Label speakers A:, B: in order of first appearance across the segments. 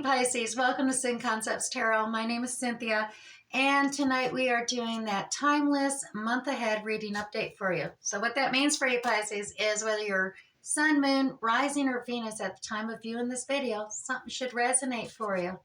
A: Pisces. Welcome to Sin Concepts Tarot. My name is Cynthia, and tonight we are doing that timeless month ahead reading update for you. So what that means for you, Pisces, is whether you're Sun, Moon, Rising, or Venus at the time of viewing this video, something should resonate for you.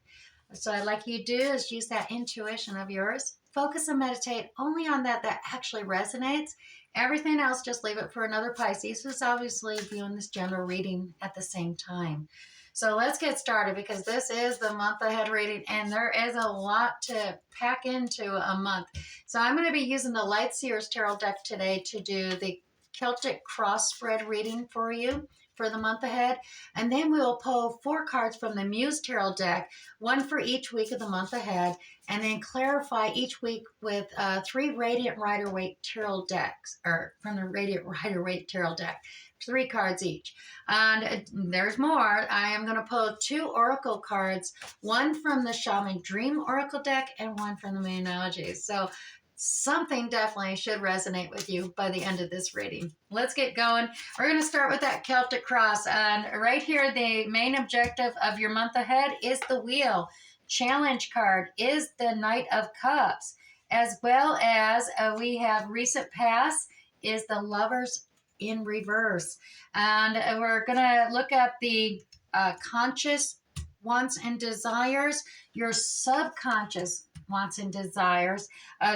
A: So I'd like you to do is use that intuition of yours. Focus and meditate only on that actually resonates. Everything else, just leave it for another Pisces who's obviously viewing this general reading at the same time. So let's get started because this is the month ahead reading and there is a lot to pack into a month. So I'm going to be using the Light Seers Tarot deck today to do the Celtic cross spread reading for you for the month ahead. And then we'll pull 4 cards from the Muse Tarot deck, one for each week of the month ahead, and then clarify each week with 3 Radiant Rider-Waite Tarot decks, or from the Radiant Rider-Waite Tarot deck. 3 cards each. And there's more. I am going to pull 2 oracle cards, one from the Shaman Dream Oracle deck and one from the Moonology. So something definitely should resonate with you by the end of this reading. Let's get going. We're going to start with that Celtic cross. And right here, the main objective of your month ahead is the wheel. Challenge card is the Knight of Cups, as well as we have recent past is the Lovers in reverse. And we're going to look at the conscious wants and desires, your subconscious wants and desires.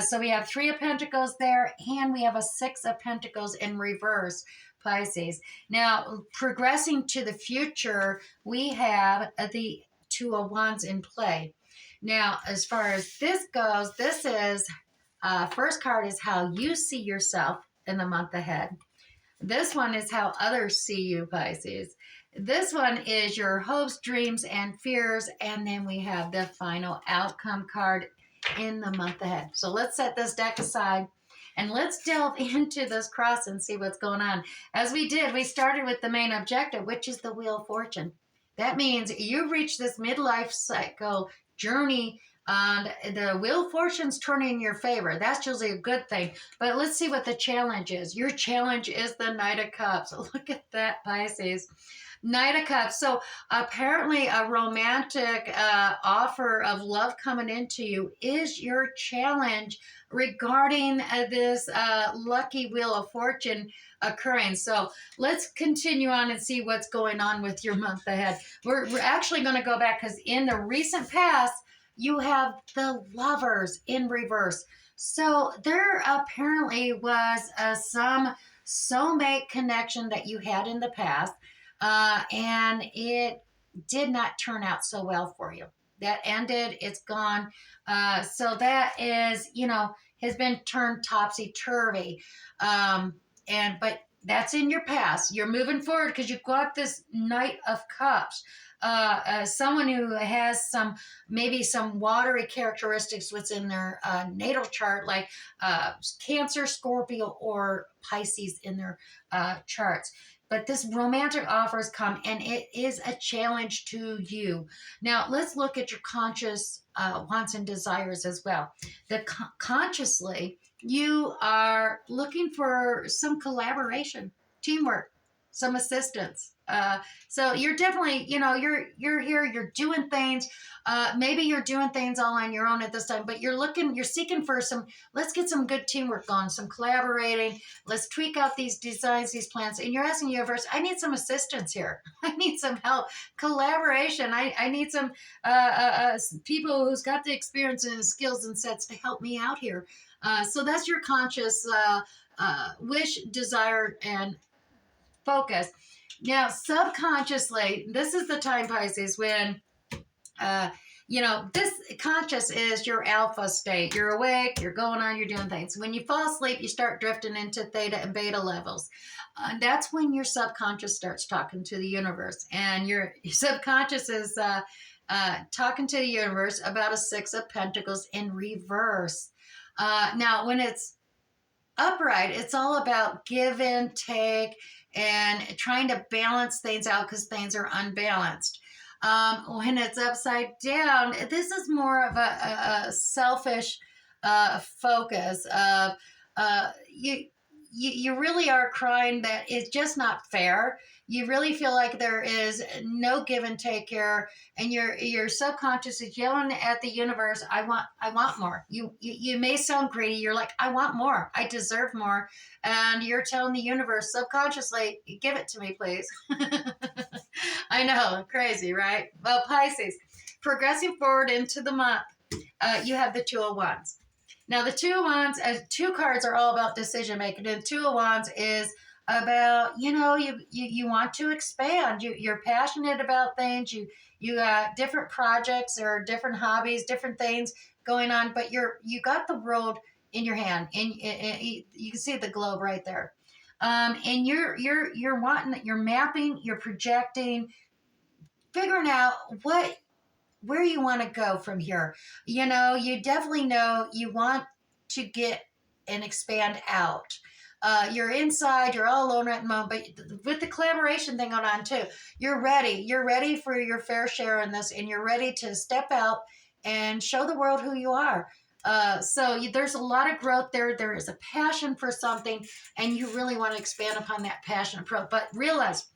A: So we have 3 of Pentacles there, and we have a 6 of Pentacles in reverse, Pisces. Now, progressing to the future, we have the 2 of Wands in play. Now, as far as this goes, this is, first card is how you see yourself in the month ahead. This one is how others see you, Pisces. This one is your hopes, dreams, and fears. And then we have the final outcome card in the month ahead. So let's set this deck aside and let's delve into this cross and see what's going on. As we did, we started with the main objective, which is the Wheel of Fortune. That means you reach this midlife cycle journey and the Wheel of Fortune's turning in your favor. That's usually a good thing. But let's see what the challenge is. Your challenge is the Knight of Cups. Look at that, Pisces. Knight of Cups. So apparently a romantic offer of love coming into you is your challenge regarding this lucky Wheel of Fortune occurring. So let's continue on and see what's going on with your month ahead. We're actually going to go back because in the recent past, you have the Lovers in reverse. So there apparently was some soulmate connection that you had in the past, and it did not turn out so well for you. That ended, it's gone. So that is, has been turned topsy-turvy. But that's in your past. You're moving forward because you've got this Knight of Cups. Someone who has maybe some watery characteristics within their natal chart, like Cancer, Scorpio, or Pisces in their charts. But this romantic offers come, and it is a challenge to you. Now, let's look at your conscious wants and desires as well. Consciously, you are looking for some collaboration, teamwork, some assistance. So you're definitely, you're here, you're doing things. Maybe you're doing things all on your own at this time, but you're seeking for let's get some good teamwork going, some collaborating. Let's tweak out these designs, these plans. And you're asking the universe, I need some assistance here. I need some help, collaboration. I need some people who's got the experience and skills and sets to help me out here. So that's your conscious wish, desire, and focus. Now, subconsciously, this is the time, Pisces, when, this conscious is your alpha state. You're awake, you're going on, you're doing things. When you fall asleep, you start drifting into theta and beta levels. That's when your subconscious starts talking to the universe. And your subconscious is talking to the universe about a 6 of Pentacles in reverse. Now, when it's upright, it's all about give and take and trying to balance things out because things are unbalanced. When it's upside down, this is more of a selfish focus of you really are crying that it's just not fair. You really feel like there is no give and take here, and your subconscious is yelling at the universe, I want more. You may sound greedy. You're like, I want more. I deserve more. And you're telling the universe subconsciously, give it to me, please. I know, crazy, right? Well, Pisces, progressing forward into the month, you have the Two of Wands. Now, the Two of Wands, two cards are all about decision making. And Two of Wands is about, you want to expand. You're passionate about things. You got different projects or different hobbies, different things going on, but you got the world in your hand, and you can see the globe right there. And you're wanting, you're mapping, you're projecting, figuring out where you want to go from here. You definitely know you want to get and expand out. You're inside, you're all alone at the moment, but with the collaboration thing going on too, you're ready. You're ready for your fair share in this, and you're ready to step out and show the world who you are. There's a lot of growth there. There is a passion for something, and you really want to expand upon that passion approach. But realize,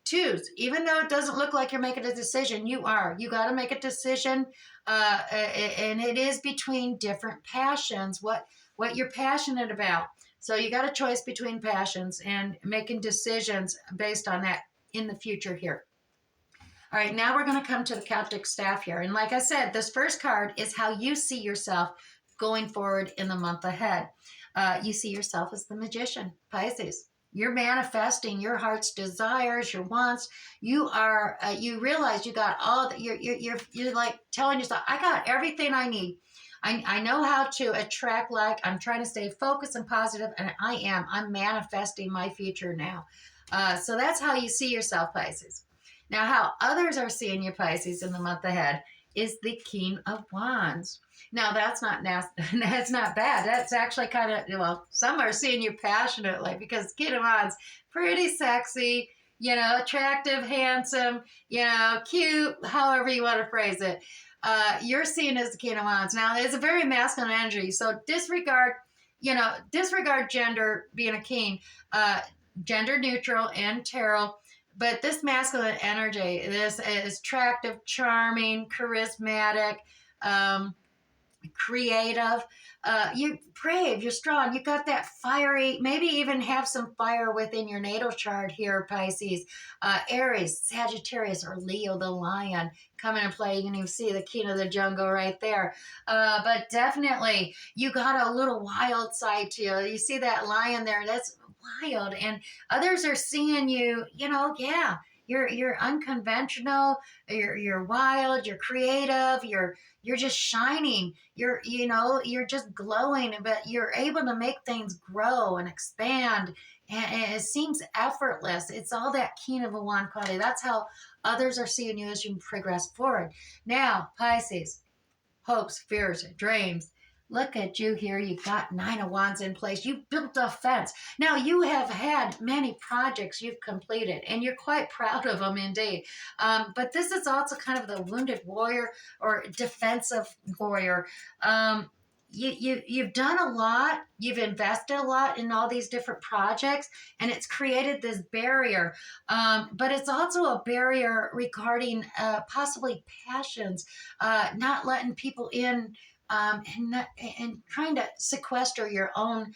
A: choose, even though it doesn't look like you're making a decision, you are. You got to make a decision, and it is between different passions. What you're passionate about. So you got a choice between passions and making decisions based on that in the future here. All right, now we're going to come to the Celtic staff here. And like I said, this first card is how you see yourself going forward in the month ahead. You see yourself as the magician, Pisces. You're manifesting your heart's desires, your wants. You are. You realize you got all that. You're like telling yourself, I got everything I need. I know how to attract. Like, I'm trying to stay focused and positive, and I'm manifesting my future now. So that's how you see yourself, Pisces. Now, how others are seeing you, Pisces, in the month ahead is the King of Wands. Now, that's not that's not bad. That's actually kind of, well, some are seeing you passionately, because King of Wands, pretty sexy, attractive, handsome, cute, however you want to phrase it. You're seen as the King of Wands. Now, it's a very masculine energy, so disregard gender being a king, gender neutral and tarot. But this masculine energy, this is attractive, charming, charismatic, creative. You're brave, you're strong, you got that fiery, maybe even have some fire within your natal chart here, Pisces. Aries, Sagittarius, or Leo the lion come into play. You can even see the king of the jungle right there. But definitely, you got a little wild side to you. You see that lion there, that's wild. And others are seeing you, yeah. You're unconventional, you're wild, you're creative, you're just shining. You're just glowing, but you're able to make things grow and expand, and it seems effortless. It's all that King of a Wand quality. That's how others are seeing you as you progress forward. Now, Pisces, hopes, fears, dreams. Look at you here. You got Nine of Wands in place. You built a fence. Now, you have had many projects you've completed, and you're quite proud of them indeed. But this is also kind of the wounded warrior or defensive warrior. You've done a lot. You've invested a lot in all these different projects, and it's created this barrier. But it's also a barrier regarding possibly passions, not letting people in, and trying to sequester your own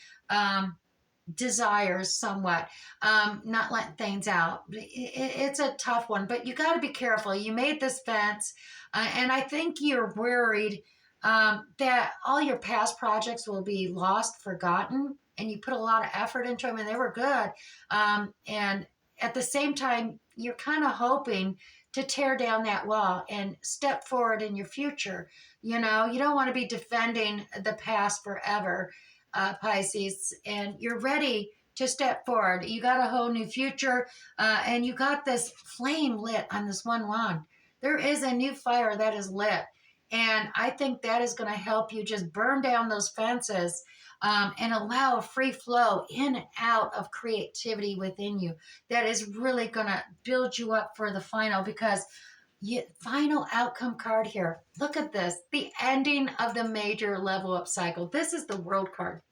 A: desires somewhat, not letting things out. It's a tough one, but you got to be careful. You made this fence, and I think you're worried that all your past projects will be lost, forgotten, and you put a lot of effort into them, and they were good. And at the same time, you're kind of hoping to tear down that wall and step forward in your future. You don't want to be defending the past forever, Pisces, and you're ready to step forward. You got a whole new future, and you got this flame lit on this one wand. There is a new fire that is lit, and I think that is going to help you just burn down those fences, and allow a free flow in and out of creativity within you. That is really going to build you up for the final, because final outcome card here. Look at this, the ending of the major level up cycle. This is the World card.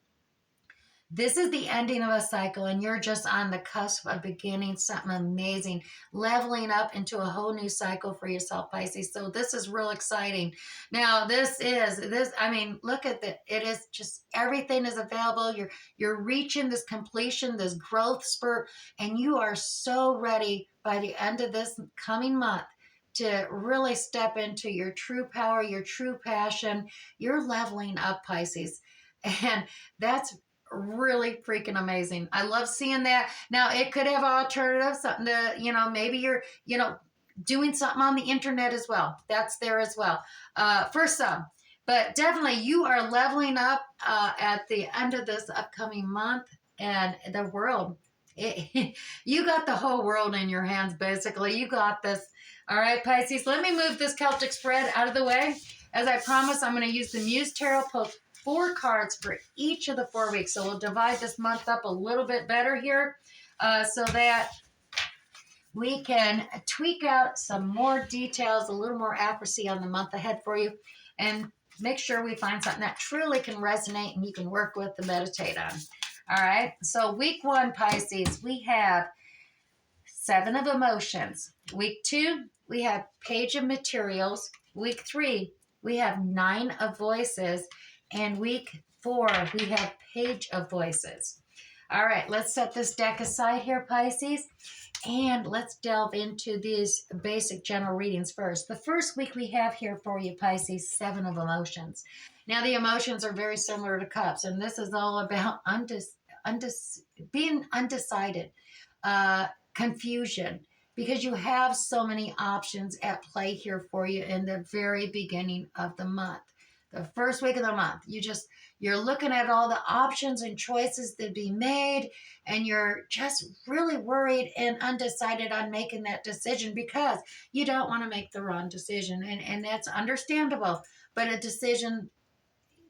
A: This is the ending of a cycle, and you're just on the cusp of beginning something amazing, leveling up into a whole new cycle for yourself, Pisces. So this is real exciting. Now, I mean, look at it. It is just everything is available. You're reaching this completion, this growth spurt, and you are so ready by the end of this coming month to really step into your true power, your true passion. You're leveling up, Pisces. And that's really freaking amazing. I love seeing that. Now, it could have alternatives, something to, maybe you're, doing something on the internet as well. That's there as well, for some. But definitely, you are leveling up at the end of this upcoming month, and the world. You got the whole world in your hands, basically. You got this. All right, Pisces, let me move this Celtic spread out of the way. As I promised, I'm going to use the Muse Tarot, pull 4 cards for each of the 4 weeks. So we'll divide this month up a little bit better here so that we can tweak out some more details, a little more accuracy on the month ahead for you, and make sure we find something that truly can resonate and you can work with and meditate on. All right, so week 1, Pisces, we have 7 of emotions. Week 2, we have Page of Materials. Week 3, we have 9 of voices. And week 4, we have Page of Voices. All right, let's set this deck aside here, Pisces, and let's delve into these basic general readings first. The first week we have here for you, Pisces, 7 of emotions. Now, the emotions are very similar to cups, and this is all about being undecided, confusion, because you have so many options at play here for you in the very beginning of the month. The first week of the month, you're looking at all the options and choices that be made, and you're just really worried and undecided on making that decision because you don't want to make the wrong decision. And that's understandable. But a decision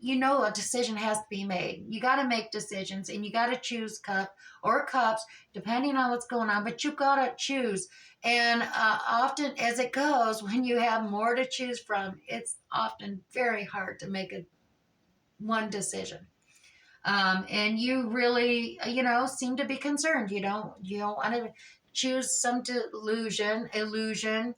A: has to be made. You got to make decisions, and you got to choose cup or cups, depending on what's going on, but you got to choose. And often as it goes, when you have more to choose from, it's often very hard to make one decision. And you really, seem to be concerned. You don't want to choose some illusion,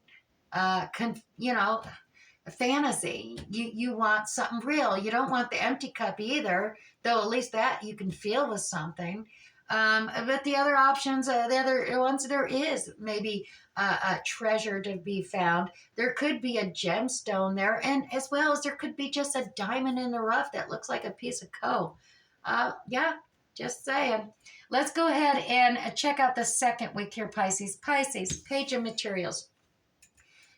A: fantasy. You want something real. You don't want the empty cup either, though at least that you can feel with something. But the other options, the other ones, there is maybe a treasure to be found. There could be a gemstone there, and as well as there could be just a diamond in the rough that looks like a piece of coal. Yeah, just saying. Let's go ahead and check out the second week here, Pisces. Pisces, Page of Materials.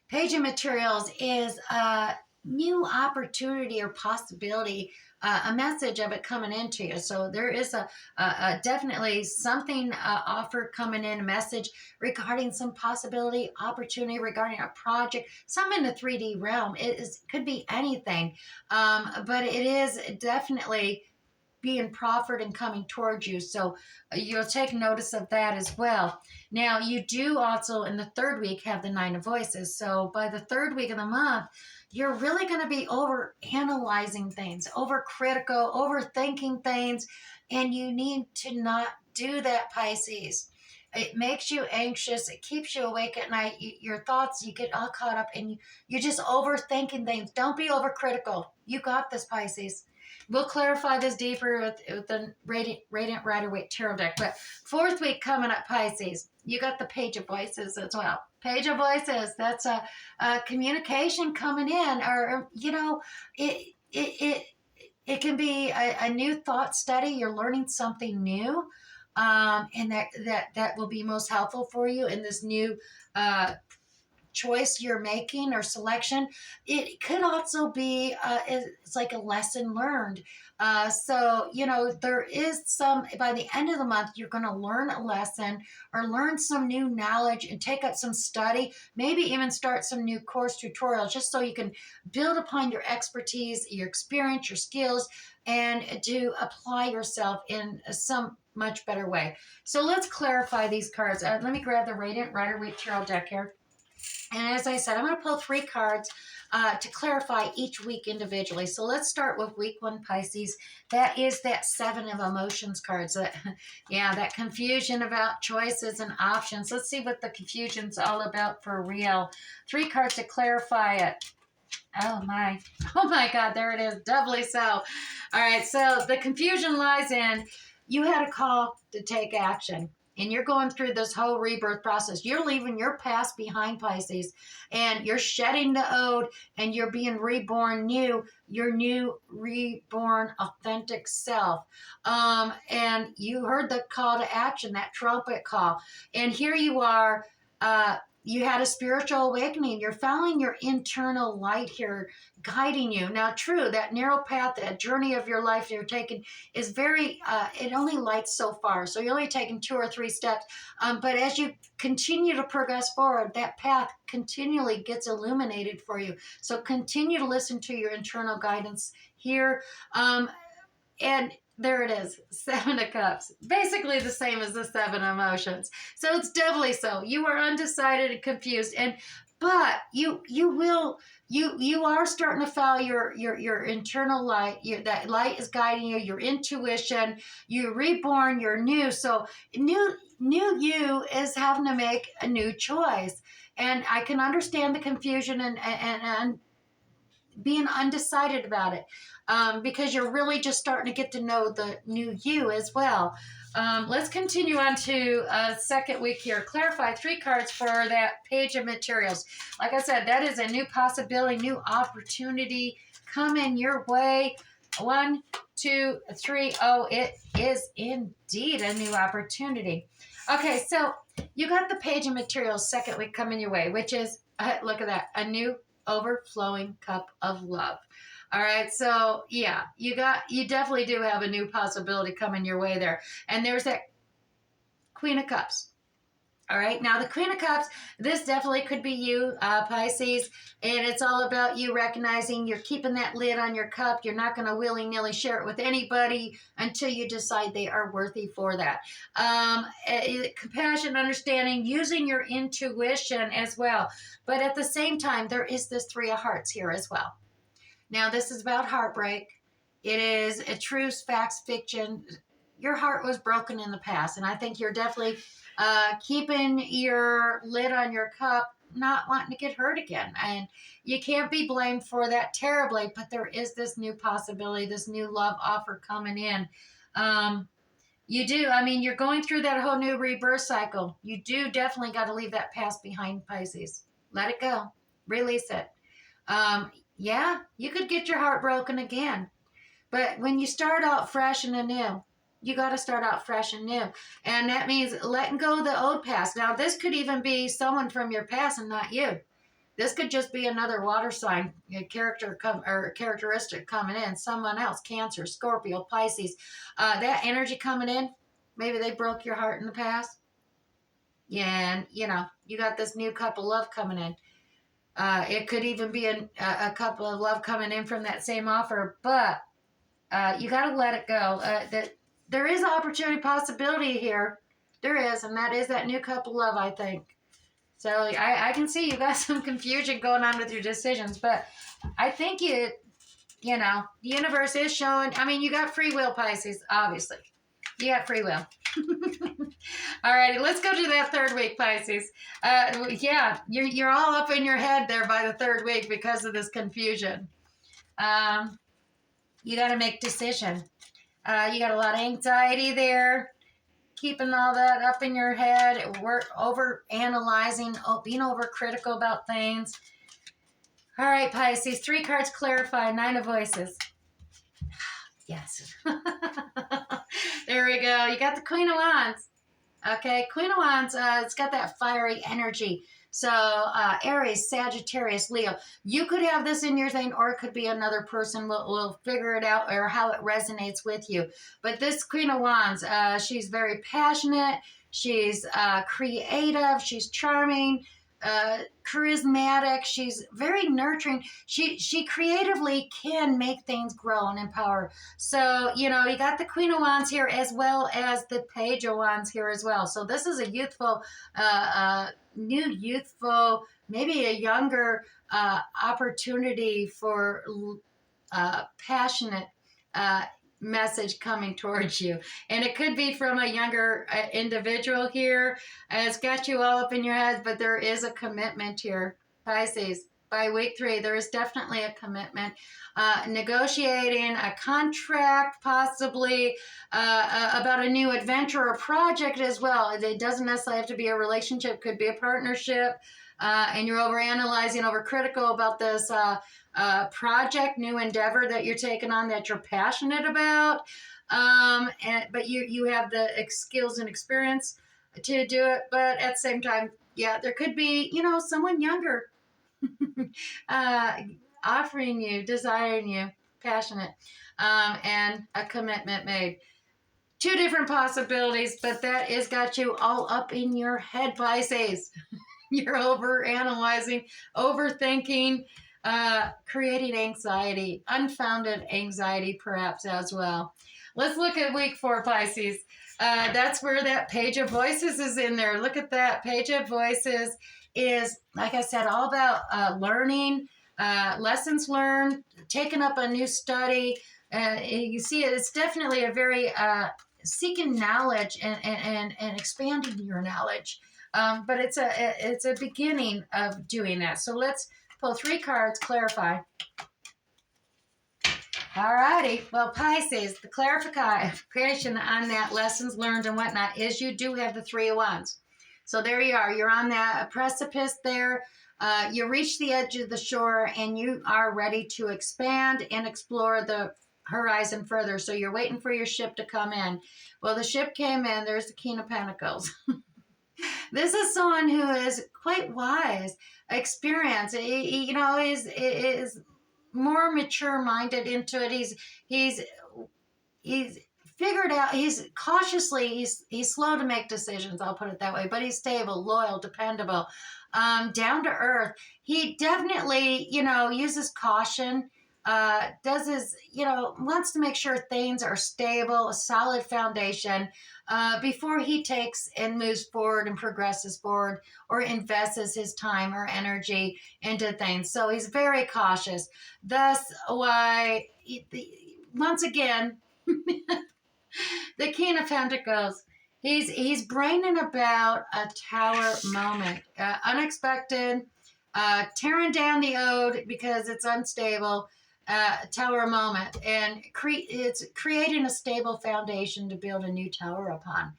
A: Page of Materials is a new opportunity or possibility, a message of it coming into you. So there is a definitely something offer coming in, a message regarding some possibility, opportunity regarding a project, some in the 3D realm. Could be anything, but it is definitely being proffered and coming towards you. So you'll take notice of that as well. Now, you do also in the 3rd week have the 9 of voices. So by the 3rd week of the month, you're really going to be over analyzing things, over critical, overthinking things. And you need to not do that, Pisces. It makes you anxious. It keeps you awake at night. Your thoughts, you get all caught up and you're just overthinking things. Don't be overcritical. You got this, Pisces. We'll clarify this deeper with the Radiant Rider-Waite Tarot deck. But 4th week coming up, Pisces, you got the Page of Voices as well. Page of Voices, that's a communication coming in, or it can be a new thought study. You're learning something new, and that will be most helpful for you in this new choice you're making or selection. It could also be it's like a lesson learned. So there is some, by the end of the month you're going to learn a lesson or learn some new knowledge and take up some study, maybe even start some new course tutorials, just so you can build upon your expertise, your experience, your skills, and to apply yourself in some much better way. So let's clarify these cards. Let me grab the Radiant Rider-Waite Tarot deck here. And as I said, I'm going to pull 3 cards to clarify each week individually. So let's start with week 1, Pisces. That is that 7 of emotions cards. Yeah, that confusion about choices and options. Let's see what the confusion's all about for real. 3 cards to clarify it. Oh my God, there it is, doubly so. All right, so the confusion lies in you had a call to take action. And you're going through this whole rebirth process. You're leaving your past behind, Pisces, and you're shedding the old, and you're being reborn new, your new reborn authentic self. And you heard the call to action, that trumpet call. And here you are. You had a spiritual awakening. You're following your internal light here, guiding you. Now, true, that narrow path, that journey of your life you're taking is very, it only lights so far. So you're only taking 2 or 3 steps. But as you continue to progress forward, that path continually gets illuminated for you. So continue to listen to your internal guidance here. And there it is, 7 of Cups. Basically the same as the 7 emotions. So it's doubly so. You are undecided and confused, but you are starting to follow your internal light. That light is guiding you. Your intuition. You're reborn. You're new. So new you is having to make a new choice. And I can understand the confusion and being undecided about it, because you're really just starting to get to know the new you as well. Let's continue on to second week here. Clarify 3 cards for that page of materials. Like I said, that is a new possibility, new opportunity coming your way. 1, 2, 3. Oh, it is indeed a new opportunity. Okay, so you got the page of materials second week coming your way, which is, look at that, a new overflowing cup of love. All right, so yeah, you definitely do have a new possibility coming your way there. And there's that Queen of Cups. All right, now the Queen of Cups, this definitely could be you, Pisces, and it's all about you recognizing you're keeping that lid on your cup. You're not going to willy-nilly share it with anybody until you decide they are worthy for that. Compassion, understanding, using your intuition as well. But at the same time, there is this 3 of Hearts here as well. Now, this is about heartbreak. It is a truth, facts, fiction. Your heart was broken in the past, and I think you're definitely keeping your lid on your cup, not wanting to get hurt again. And you can't be blamed for that terribly, but there is this new possibility, this new love offer coming in. You do. I mean, you're going through that whole new rebirth cycle. You do definitely got to leave that past behind, Pisces. Let it go. Release it. Yeah, you could get your heart broken again. But when you start out fresh and anew, you got to start out fresh and new. And that means letting go of the old past. Now, this could even be someone from your past and not you. This could just be another water sign, characteristic coming in. Someone else, Cancer, Scorpio, Pisces. That energy coming in, maybe they broke your heart in the past. Yeah, and, you got this new cup of love coming in. It could even be a couple of love coming in from that same offer. But you got to let it go. There is opportunity, possibility here. There is, and that is that new cup of love, I think. So I can see you got some confusion going on with your decisions, but I think the universe is showing. I mean, you got free will, Pisces, obviously. You got free will. All righty, let's go to that third week, Pisces. Yeah, you're all up in your head there by the third week because of this confusion. You got to make decision. You got a lot of anxiety there, keeping all that up in your head. We're over analyzing, being overcritical about things. All right, Pisces, 3 cards clarify, 9 of Voices. Yes. There we go. You got the Queen of Wands. Okay, Queen of Wands, it's got that fiery energy. So Aries, Sagittarius, Leo. You could have this in your thing, or it could be another person. We'll figure it out, or how it resonates with you. But this Queen of Wands, she's very passionate. She's creative. She's charming. charismatic. She's very nurturing. She creatively can make things grow and empower. So, you know, you got the Queen of Wands here as well as the Page of Wands here as well. So this is a youthful, new youthful, maybe a younger opportunity for passionate message coming towards you. And it could be from a younger individual here. It's got you all up in your head, but there is a commitment here, Pisces. By week 3, there is definitely a commitment. Negotiating a contract, possibly about a new adventure or project as well. It doesn't necessarily have to be a relationship, could be a partnership. And you're overanalyzing, overcritical about this project, new endeavor that you're taking on that you're passionate about. But you have the skills and experience to do it. But at the same time, yeah, there could be, you know, someone younger offering you, desiring you, passionate, and a commitment made. 2 different possibilities, but that has got you all up in your head, Pisces. You're over analyzing, overthinking, creating anxiety, unfounded anxiety perhaps as well. Let's look at week 4, Pisces. That's where that Page of Voices is in there. Look at that. Page of Voices is, like I said, all about learning, lessons learned, taking up a new study. You see, it's definitely a very seeking knowledge and expanding your knowledge. But it's a beginning of doing that. So let's pull 3 cards, clarify. All righty. Well, Pisces, the clarification on that lessons learned and whatnot is you do have the 3 of Wands. So there you are. You're on that precipice there. You reach the edge of the shore and you are ready to expand and explore the horizon further. So you're waiting for your ship to come in. Well, the ship came in. There's the King of Pentacles. This is someone who is quite wise, experienced. You know, is more mature-minded into it. He's figured out. He's cautiously. He's slow to make decisions. I'll put it that way. But he's stable, loyal, dependable, down to earth. He definitely, you know, uses caution. Does his, you know, wants to make sure things are stable, a solid foundation, before he takes and moves forward and progresses forward or invests his time or energy into things. So he's very cautious. Thus why, once again, the King of Pentacles, he's bringing about a tower moment, unexpected, tearing down the ode because it's unstable. Tower moment, and it's creating a stable foundation to build a new tower upon.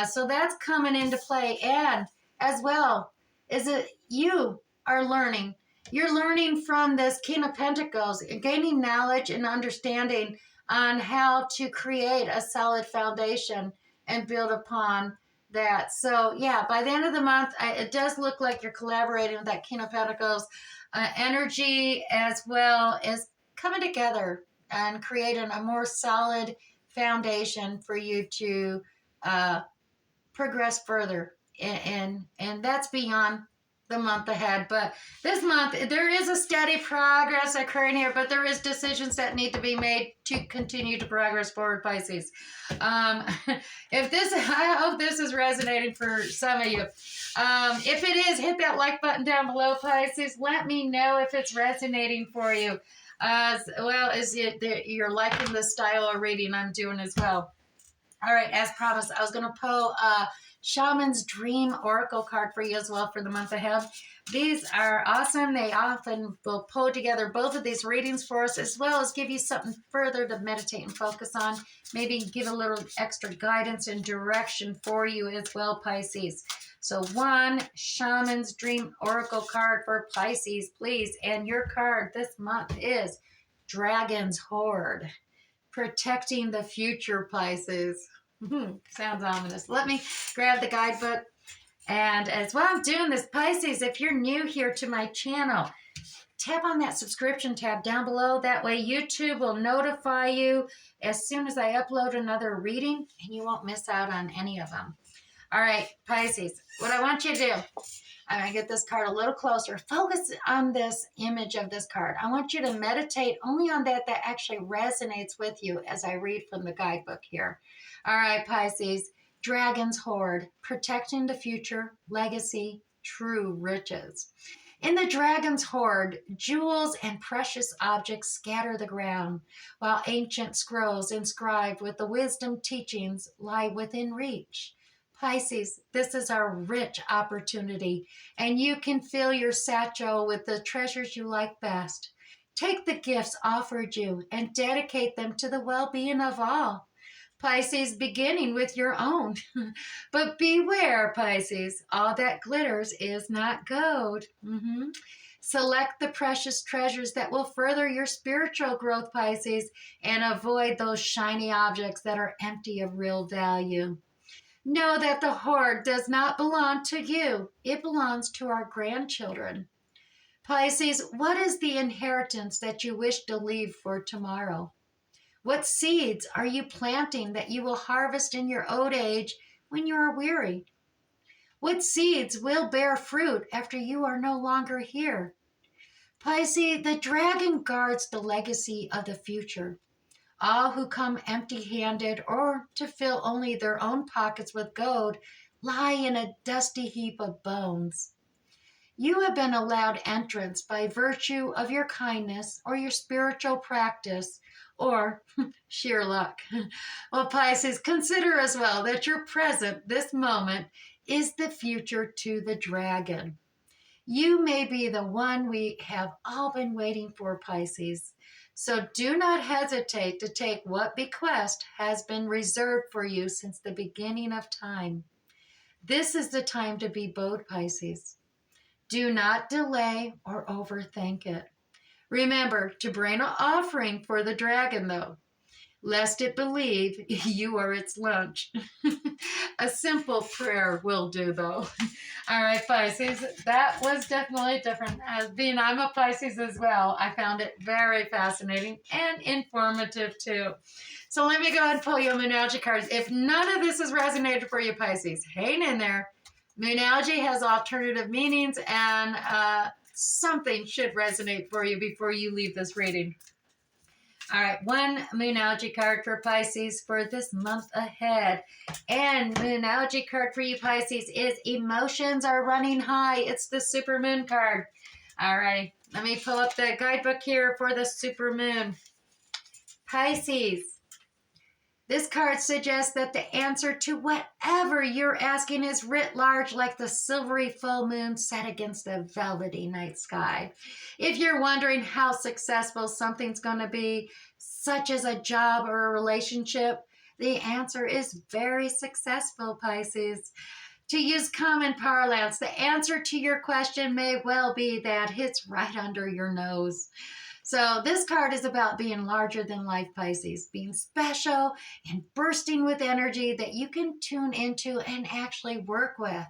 A: So that's coming into play, and as well is it you are learning. You're learning from this King of Pentacles, gaining knowledge and understanding on how to create a solid foundation and build upon that. So yeah, by the end of the month, it does look like you're collaborating with that King of Pentacles energy, as well as coming together and creating a more solid foundation for you to progress further. And that's beyond the month ahead. But this month, there is a steady progress occurring here, but there is decisions that need to be made to continue to progress forward, Pisces. I hope this is resonating for some of you. If it is, hit that like button down below, Pisces. Let me know if it's resonating for you. As well as you're liking the style of reading I'm doing as well. All right, as promised, I was going to pull Shaman's Dream Oracle card for you as well for the month ahead. These are awesome. They often will pull together both of these readings for us, as well as give you something further to meditate and focus on. Maybe give a little extra guidance and direction for you as well, Pisces. So 1 Shaman's Dream Oracle card for Pisces, please. And your card this month is Dragon's Horde. Protecting the future, Pisces. Sounds ominous. Let me grab the guidebook. And as well I'm doing this, Pisces, if you're new here to my channel, tap on that subscription tab down below. That way YouTube will notify you as soon as I upload another reading, and you won't miss out on any of them. All right, Pisces, what I want you to do, I'm going to get this card a little closer. Focus on this image of this card. I want you to meditate only on that actually resonates with you as I read from the guidebook here. All right, Pisces, Dragon's Hoard, protecting the future, legacy, true riches. In the dragon's hoard, jewels and precious objects scatter the ground, while ancient scrolls inscribed with the wisdom teachings lie within reach. Pisces, this is our rich opportunity, and you can fill your satchel with the treasures you like best. Take the gifts offered you and dedicate them to the well-being of all. Pisces, beginning with your own. But beware, Pisces, all that glitters is not gold. Select the precious treasures that will further your spiritual growth, Pisces, and avoid those shiny objects that are empty of real value. Know that the hoard does not belong to you. It belongs to our grandchildren. Pisces, what is the inheritance that you wish to leave for tomorrow? What seeds are you planting that you will harvest in your old age when you are weary? What seeds will bear fruit after you are no longer here? Pisces, the dragon guards the legacy of the future. All who come empty-handed or to fill only their own pockets with gold lie in a dusty heap of bones. You have been allowed entrance by virtue of your kindness or your spiritual practice or sheer luck. Well, Pisces, consider as well that your present, this moment, is the future to the dragon. You may be the one we have all been waiting for, Pisces. So do not hesitate to take what bequest has been reserved for you since the beginning of time. This is the time to be bold, Pisces. Do not delay or overthink it. Remember to bring an offering for the dragon, though, lest it believe you are its lunch. A simple prayer will do, though. All right, Pisces, that was definitely different. As being I'm a Pisces as well, I found it very fascinating and informative, too. So let me go ahead and pull you Moonology cards. If none of this has resonated for you, Pisces, hang in there. Moonology has alternative meanings, and something should resonate for you before you leave this reading. All right, one Moonology card for Pisces for this month ahead. And Moonology card for you, Pisces, is Emotions Are Running High. It's the Supermoon card. All right, let me pull up the guidebook here for the Supermoon. Pisces. This card suggests that the answer to whatever you're asking is writ large like the silvery full moon set against a velvety night sky. If you're wondering how successful something's going to be, such as a job or a relationship, the answer is very successful, Pisces. To use common parlance, the answer to your question may well be that it's right under your nose. So this card is about being larger than life, Pisces, being special and bursting with energy that you can tune into and actually work with.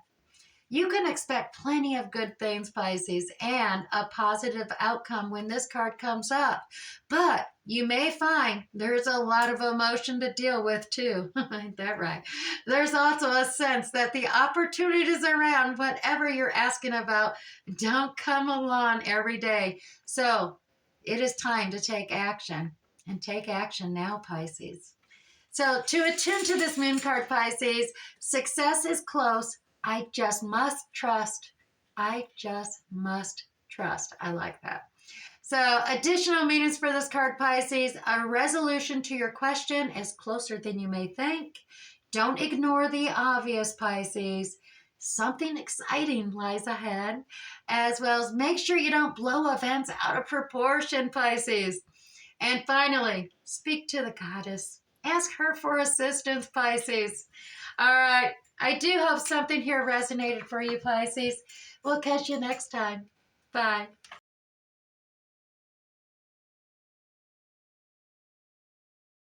A: You can expect plenty of good things, Pisces, and a positive outcome when this card comes up. But you may find there's a lot of emotion to deal with, too. Ain't that right? There's also a sense that the opportunities around whatever you're asking about don't come along every day. So it is time to take action, and take action now, Pisces. So to attune to this moon card, Pisces, success is close. I just must trust. I just must trust. I like that. So additional meanings for this card, Pisces. A resolution to your question is closer than you may think. Don't ignore the obvious, Pisces. Something exciting lies ahead, as well as make sure you don't blow events out of proportion, Pisces. And finally, speak to the goddess. Ask her for assistance, Pisces. All right. I do hope something here resonated for you, Pisces. We'll catch you next time. Bye.